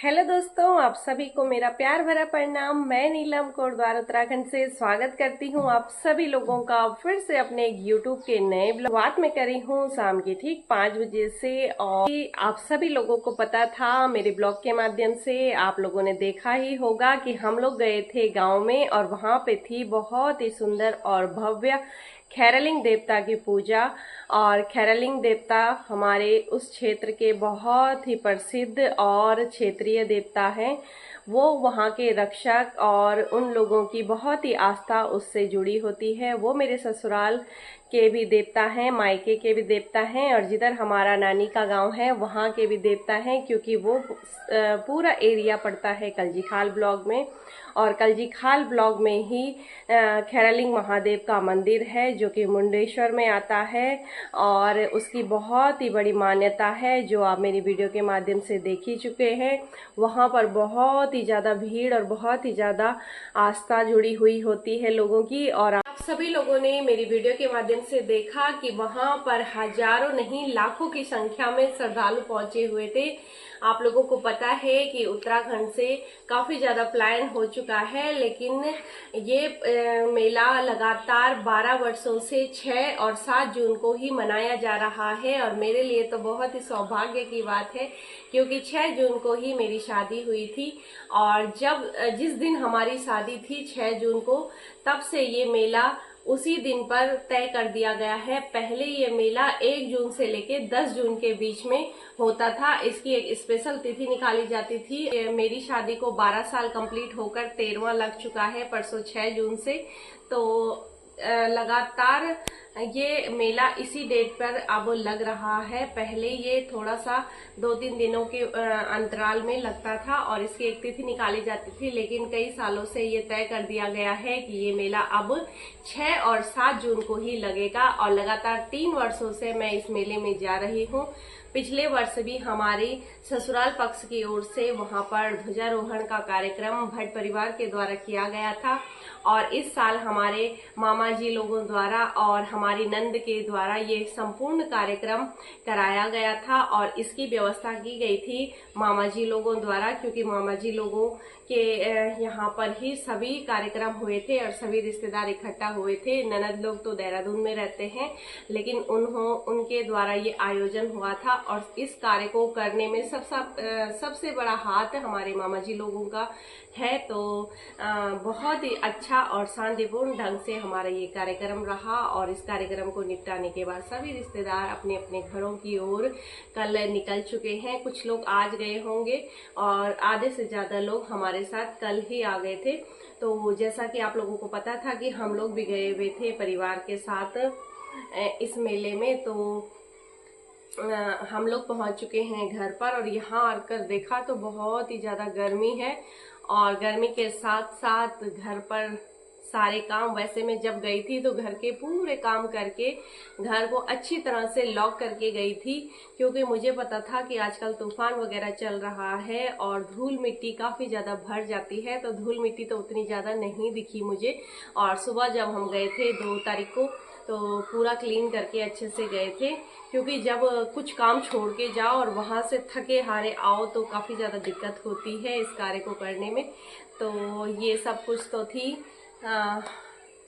Hello दोस्तों, आप सभी को मेरा प्यार भरा प्रणाम। मैं नीलम कोटद्वार उत्तराखंड से स्वागत करती हूँ आप सभी लोगों का फिर से अपने यूट्यूब के नए ब्लॉग बात में करी हूँ शाम के ठीक 5 बजे से। और आप सभी लोगों को पता था, मेरे ब्लॉग के माध्यम से आप लोगों ने देखा ही होगा कि हम लोग गए थे गाँव में और वहाँ पे थी बहुत ही सुंदर और भव्य खैरलिंग देवता की पूजा। और खैरलिंग देवता हमारे उस क्षेत्र के बहुत ही प्रसिद्ध और क्षेत्रीय देवता हैं। वो वहाँ के रक्षक और उन लोगों की बहुत ही आस्था उससे जुड़ी होती है। वो मेरे ससुराल के भी देवता हैं, मायके के भी देवता हैं, और जिधर हमारा नानी का गांव है वहाँ के भी देवता हैं, क्योंकि वो पूरा एरिया पड़ता है कलजी खाल ब्लॉक में। और कलजी खाल ब्लॉक में ही खैरलिंग महादेव का मंदिर है जो कि मुंडेश्वर में आता है। और उसकी बहुत ही बड़ी मान्यता है जो आप मेरी वीडियो के माध्यम से देख ही चुके हैं। वहाँ पर बहुत ही ज़्यादा भीड़ और बहुत ही ज़्यादा आस्था जुड़ी हुई होती है लोगों की। और आप सभी लोगों ने मेरी वीडियो के माध्यम से देखा कि वहाँ पर हजारों नहीं लाखों की संख्या में श्रद्धालु पहुंचे हुए थे। आप लोगों को पता है कि उत्तराखंड से काफी ज्यादा प्लान हो चुका है, लेकिन ये मेला लगातार 12 वर्षों से 6 और 7 जून को ही मनाया जा रहा है। और मेरे लिए तो बहुत ही सौभाग्य की बात है, क्योंकि 6 जून को ही मेरी शादी हुई थी। और जिस दिन हमारी शादी थी 6 जून को, तब से ये मेला उसी दिन पर तय कर दिया गया है। पहले ये मेला 1 जून से लेके 10 जून के बीच में होता था। इसकी एक स्पेशल तिथि निकाली जाती थी। मेरी शादी को 12 साल कंप्लीट होकर 13वां लग चुका है परसों 6 जून से। तो लगातार ये मेला इसी डेट पर अब लग रहा है। पहले ये थोड़ा सा 2-3 दिनों के अंतराल में लगता था और इसकी एक तिथि निकाली जाती थी, लेकिन कई सालों से ये तय कर दिया गया है कि ये मेला अब 6 और 7 जून को ही लगेगा। और लगातार 3 वर्षों से मैं इस मेले में जा रही हूँ। पिछले वर्ष भी हमारे ससुराल पक्ष की ओर से वहां पर ध्वजारोहण का कार्यक्रम भट्ट परिवार के द्वारा किया गया था। और इस साल हमारे मामा जी लोगों द्वारा और हमारी नंद के द्वारा ये संपूर्ण कार्यक्रम कराया गया था। और इसकी व्यवस्था की गई थी मामा जी लोगों द्वारा, क्योंकि मामा जी लोगों के यहाँ पर ही सभी कार्यक्रम हुए थे और सभी रिश्तेदार इकट्ठा हुए थे। ननद लोग तो देहरादून में रहते हैं, लेकिन उनके द्वारा ये आयोजन हुआ था। और इस कार्य को करने में सबसे बड़ा हाथ हमारे मामा जी लोगों का है। तो बहुत ही अच्छा और शांतिपूर्ण ढंग से हमारा ये कार्यक्रम रहा। और इस कार्यक्रम को निपटाने के बाद सभी रिश्तेदार अपने अपने घरों की ओर कल निकल चुके हैं। कुछ लोग आज गए होंगे और आधे से ज्यादा लोग हमारे साथ कल ही आ गए थे। तो जैसा कि आप लोगों को पता था कि हम लोग भी गए हुए थे परिवार के साथ इस मेले में। तो हम लोग पहुंच चुके हैं घर पर और यहाँ आकर देखा तो बहुत ही ज्यादा गर्मी है। और गर्मी के साथ साथ घर पर सारे काम, वैसे मैं जब गई थी तो घर के पूरे काम करके घर को अच्छी तरह से लॉक करके गई थी, क्योंकि मुझे पता था कि आजकल तूफान वगैरह चल रहा है और धूल मिट्टी काफी ज्यादा भर जाती है। तो धूल मिट्टी तो उतनी ज्यादा नहीं दिखी मुझे। और सुबह जब हम गए थे 2 तारीख को, तो पूरा क्लीन करके अच्छे से गए थे, क्योंकि जब कुछ काम छोड़ के जाओ और वहां से थके हारे आओ तो काफी ज्यादा दिक्कत होती है इस कार्य को करने में। तो ये सब कुछ तो थी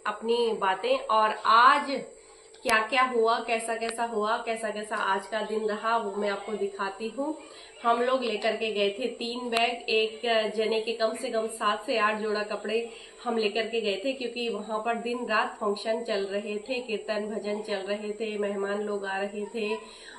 अपनी बातें। और आज क्या क्या हुआ, कैसा कैसा आज का दिन रहा, वो मैं आपको दिखाती हूँ। हम लोग लेकर के गए थे 3 बैग, एक जने के कम से कम 7 से 8 जोड़ा कपड़े हम लेकर के गए थे, क्योंकि वहां पर दिन रात फंक्शन चल रहे थे, कीर्तन भजन चल रहे थे, मेहमान लोग आ रहे थे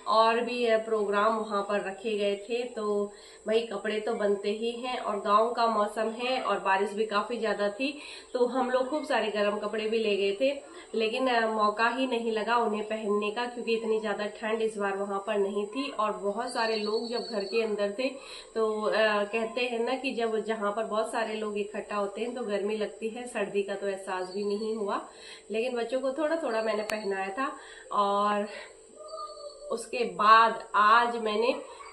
और भी प्रोग्राम वहां पर रखे गए थे। तो भाई कपड़े तो बनते ही हैं और गांव का मौसम है और बारिश भी काफी ज्यादा थी, तो हम लोग खूब सारे गर्म कपड़े भी ले गए थे। लेकिन मौका ही नहीं लगा उन्हें पहनने का, क्योंकि इतनी ज्यादा ठंड इस बार वहां पर नहीं थी। और बहुत सारे लोग जब घर के अंदर थे तो कहते हैं ना कि जब जहां पर बहुत सारे लोग इकट्ठा होते हैं तो गर्मी लगती है, सर्दी का तो एहसास भी नहीं हुआ। लेकिन बच्चों को थोड़ा थोड़ा मैंने पहनाया था। और उसके बाद आज मैंने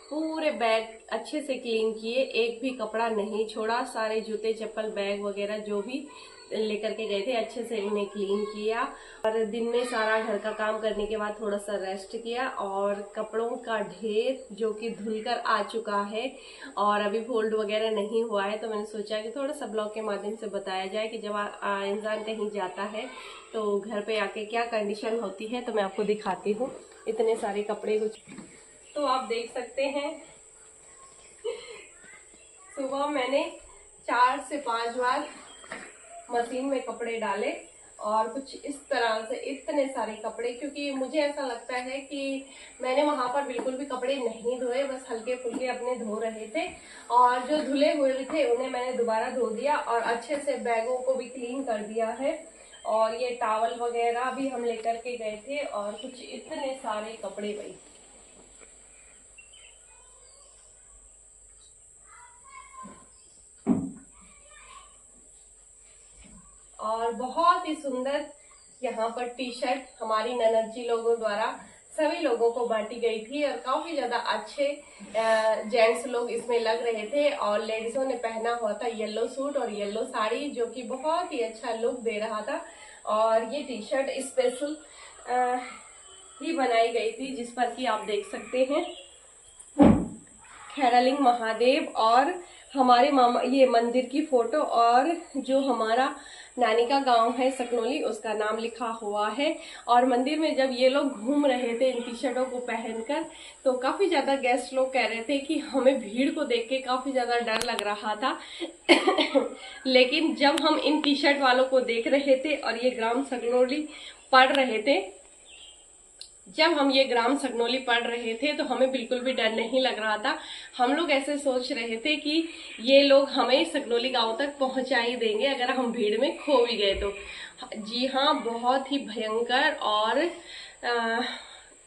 पूरे बैग अच्छे से क्लीन किए, एक भी कपड़ा नहीं छोड़ा। सारे जूते चप्पल बैग वगैरह जो भी लेकर के गए थे, अच्छे से उन्हें क्लीन किया और दिन में सारा घर का काम करने के बाद थोड़ा सा रेस्ट किया और कपड़ों का ढेर जो कि धुलकर आ चुका है और अभी फोल्ड वगैरह नहीं हुआ है, तो मैंने सोचा कि थोड़ा सा ब्लॉग के माध्यम से बताया जाए कि जब इंसान कहीं जाता है तो घर पे आके क्या कंडीशन होती है। तो मैं आपको दिखाती हूँ इतने सारे कपड़े कुछ, तो आप देख सकते हैं सुबह मैंने 4 से 5 बार मशीन में कपड़े डाले और कुछ इस तरह से इतने सारे कपड़े, क्योंकि मुझे ऐसा लगता है कि मैंने वहां पर बिल्कुल भी कपड़े नहीं धोए, बस हल्के फुल्के अपने धो रहे थे और जो धुले हुए थे उन्हें मैंने दोबारा धो दिया और अच्छे से बैगों को भी क्लीन कर दिया है। और ये टॉवल वगैरह भी हम लेकर के गए थे और कुछ इतने सारे कपड़े भाई, और बहुत ही सुंदर यहाँ पर टी शर्ट हमारी ननद जी लोगों द्वारा सभी लोगों को बांटी गई थी और काफी ज्यादा अच्छे जेंट्स लोग इसमें लग रहे थे और लेडीजों ने पहना हुआ था येलो सूट और येलो साड़ी जो कि बहुत ही अच्छा लुक दे रहा था। और ये टी शर्ट स्पेशल ही बनाई गई थी जिस पर कि आप देख सकते हैं खैरालिंग महादेव और हमारे मामा ये मंदिर की फोटो और जो हमारा नानी का गांव है सकनौली उसका नाम लिखा हुआ है। और मंदिर में जब ये लोग घूम रहे थे इन टी शर्टों को पहनकर तो काफी ज्यादा गेस्ट लोग कह रहे थे कि हमें भीड़ को देख के काफी ज्यादा डर लग रहा था लेकिन जब हम इन टी शर्ट वालों को देख रहे थे और ये ग्राम सकनौली पढ़ रहे थे, जब हम ये ग्राम सकनौली पढ़ रहे थे तो हमें बिल्कुल भी डर नहीं लग रहा था। हम लोग ऐसे सोच रहे थे कि ये लोग हमें सकनौली गांव तक पहुंचा ही देंगे अगर हम भीड़ में खो भी गए तो। जी हाँ, बहुत ही भयंकर और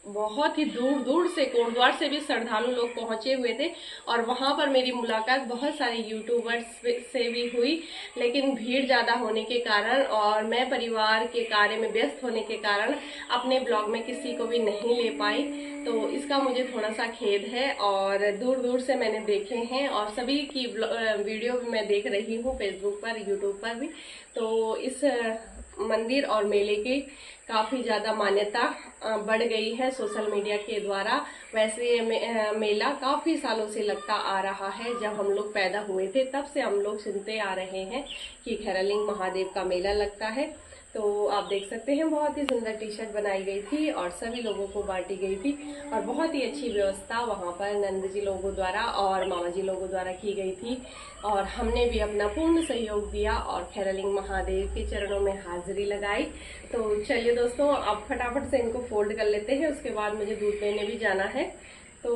बहुत ही दूर दूर से कोटद्वार से भी श्रद्धालु लोग पहुंचे हुए थे और वहां पर मेरी मुलाकात बहुत सारे यूट्यूबर्स से भी हुई, लेकिन भीड़ ज्यादा होने के कारण और मैं परिवार के कार्य में व्यस्त होने के कारण अपने ब्लॉग में किसी को भी नहीं ले पाई, तो इसका मुझे थोड़ा सा खेद है। और दूर दूर से मैंने देखे हैं और सभी की वीडियो भी मैं देख रही हूँ फेसबुक पर, यूट्यूब पर भी। तो इस मंदिर और मेले की काफी ज्यादा मान्यता बढ़ गई है सोशल मीडिया के द्वारा। वैसे ये मेला काफी सालों से लगता आ रहा है, जब हम लोग पैदा हुए थे तब से हम लोग सुनते आ रहे हैं कि खैरालिंग महादेव का मेला लगता है। तो आप देख सकते हैं बहुत ही सुंदर टी शर्ट बनाई गई थी और सभी लोगों को बांटी गई थी और बहुत ही अच्छी व्यवस्था वहां पर नंद जी लोगों द्वारा और मामा जी लोगों द्वारा की गई थी और हमने भी अपना पूर्ण सहयोग दिया और खैरालिंग महादेव के चरणों में हाजिरी लगाई। तो चलिए दोस्तों, अब फटाफट से इनको फोल्ड कर लेते हैं, उसके बाद मुझे दूध लेने भी जाना है। तो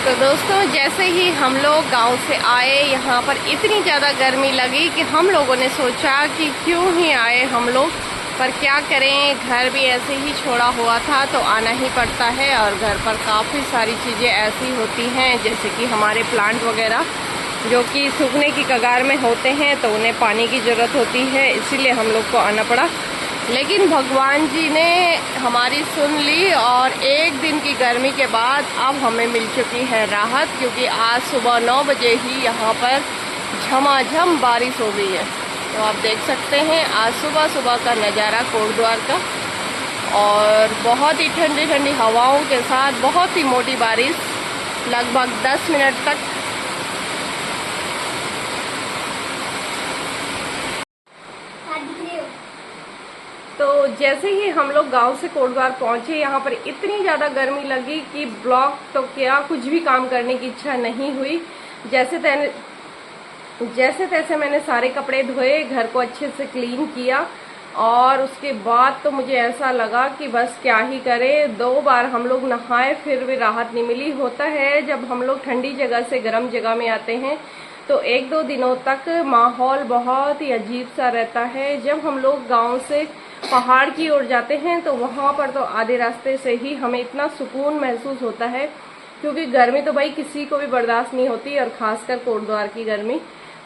तो दोस्तों, जैसे ही हम लोग गांव से आए यहाँ पर इतनी ज़्यादा गर्मी लगी कि हम लोगों ने सोचा कि क्यों ही आए हम लोग, पर क्या करें, घर भी ऐसे ही छोड़ा हुआ था तो आना ही पड़ता है। और घर पर काफ़ी सारी चीज़ें ऐसी होती हैं जैसे कि हमारे प्लांट वगैरह जो कि सूखने की कगार में होते हैं तो उन्हें पानी की ज़रूरत होती है, इसीलिए हम लोग को आना पड़ा। लेकिन भगवान जी ने हमारी सुन ली और एक दिन की गर्मी के बाद अब हमें मिल चुकी है राहत, क्योंकि आज सुबह 9 बजे ही यहाँ पर झमाझम बारिश हो गई है। तो आप देख सकते हैं आज सुबह सुबह का नज़ारा कोटद्वार का, और बहुत ही ठंडी ठंडी हवाओं के साथ बहुत ही मोटी बारिश लगभग 10 मिनट तक तो जैसे ही हम लोग गांव से कोटद्वार पहुंचे, यहाँ पर इतनी ज़्यादा गर्मी लगी कि ब्लॉग तो क्या कुछ भी काम करने की इच्छा नहीं हुई। जैसे तैसे मैंने सारे कपड़े धोए, घर को अच्छे से क्लीन किया और उसके बाद तो मुझे ऐसा लगा कि बस क्या ही करें। 2 बार हम लोग नहाए फिर भी राहत नहीं मिली। होता है जब हम लोग ठंडी जगह से गर्म जगह में आते हैं तो 1-2 दिनों तक माहौल बहुत ही अजीब सा रहता है। जब हम लोग गांव से पहाड़ की ओर जाते हैं तो वहां पर तो आधे रास्ते से ही हमें इतना सुकून महसूस होता है, क्योंकि गर्मी तो भाई किसी को भी बर्दाश्त नहीं होती, और खासकर कोटद्वार की गर्मी।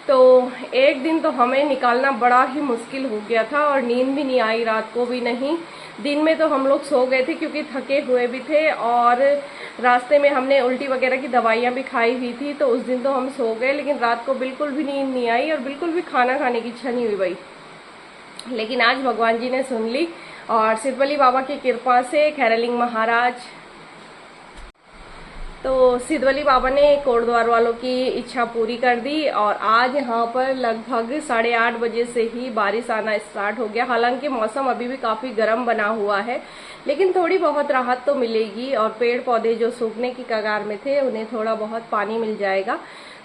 तो एक दिन तो हमें निकालना बड़ा ही मुश्किल हो गया था और नींद भी नहीं आई, रात को भी नहीं। दिन में तो हम लोग सो गए थे क्योंकि थके हुए भी थे, और रास्ते में हमने उल्टी वगैरह की दवाइयाँ भी खाई हुई थी, तो उस दिन तो हम सो गए। लेकिन रात को बिल्कुल भी नींद नहीं आई और बिल्कुल भी खाना खाने की इच्छा नहीं हुई भाई। लेकिन आज भगवान जी ने सुन ली, और सिद्धवली बाबा की कृपा से खैरलिंग महाराज, तो सिद्धवली बाबा ने कोटद्वार वालों की इच्छा पूरी कर दी। और आज यहाँ पर लगभग 8:30 बजे से ही बारिश आना स्टार्ट हो गया। हालांकि मौसम अभी भी काफी गर्म बना हुआ है, लेकिन थोड़ी बहुत राहत तो मिलेगी, और पेड़ पौधे जो सूखने की कगार में थे उन्हें थोड़ा बहुत पानी मिल जाएगा।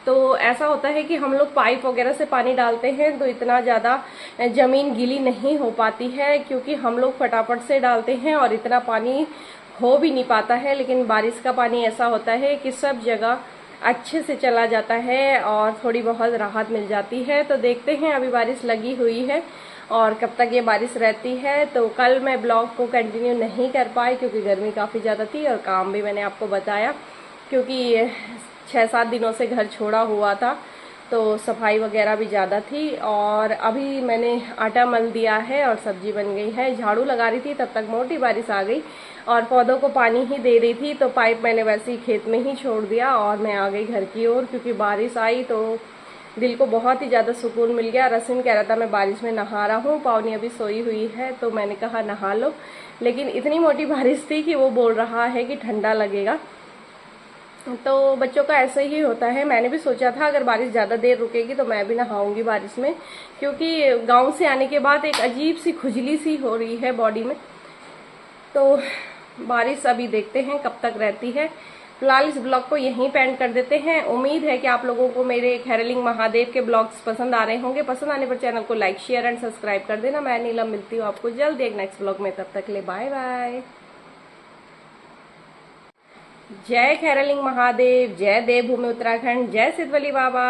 तो ऐसा होता है कि हम लोग पाइप वगैरह से पानी डालते हैं तो इतना ज़्यादा ज़मीन गीली नहीं हो पाती है, क्योंकि हम लोग फटाफट से डालते हैं और इतना पानी हो भी नहीं पाता है। लेकिन बारिश का पानी ऐसा होता है कि सब जगह अच्छे से चला जाता है और थोड़ी बहुत राहत मिल जाती है। तो देखते हैं, अभी बारिश लगी हुई है और कब तक ये बारिश रहती है। तो कल मैं ब्लॉग को कंटिन्यू नहीं कर पाई क्योंकि गर्मी काफ़ी ज़्यादा थी, और काम भी मैंने आपको बताया क्योंकि 6-7 दिनों से घर छोड़ा हुआ था, तो सफाई वगैरह भी ज़्यादा थी। और अभी मैंने आटा मल दिया है और सब्जी बन गई है। झाड़ू लगा रही थी तब तक मोटी बारिश आ गई और पौधों को पानी ही दे रही थी, तो पाइप मैंने वैसे ही खेत में ही छोड़ दिया और मैं आ गई घर की ओर। क्योंकि बारिश आई तो दिल को बहुत ही ज़्यादा सुकून मिल गया। रसिन कह रहा था मैं बारिश में नहा रहा हूँ, पावनी अभी सोई हुई है, तो मैंने कहा नहा लो। लेकिन इतनी मोटी बारिश थी कि वो बोल रहा है कि ठंडा लगेगा। तो बच्चों का ऐसा ही होता है। मैंने भी सोचा था अगर बारिश ज़्यादा देर रुकेगी तो मैं भी नहाऊंगी बारिश में, क्योंकि गांव से आने के बाद एक अजीब सी खुजली सी हो रही है बॉडी में। तो बारिश अभी देखते हैं कब तक रहती है। फिलहाल इस ब्लॉग को यहीं पे एंड कर देते हैं। उम्मीद है कि आप लोगों को मेरे खैरलिंग महादेव के ब्लॉग्स पसंद आ रहे होंगे। पसंद आने पर चैनल को लाइक, शेयर एंड सब्सक्राइब कर देना। मैं नीलम मिलती हूँ आपको जल्द एक नेक्स्ट ब्लॉग में, तब तक के लिए बाय बाय। जय खैरलिंग महादेव, जय देवभूमि उत्तराखंड, जय सिद्धवली बाबा।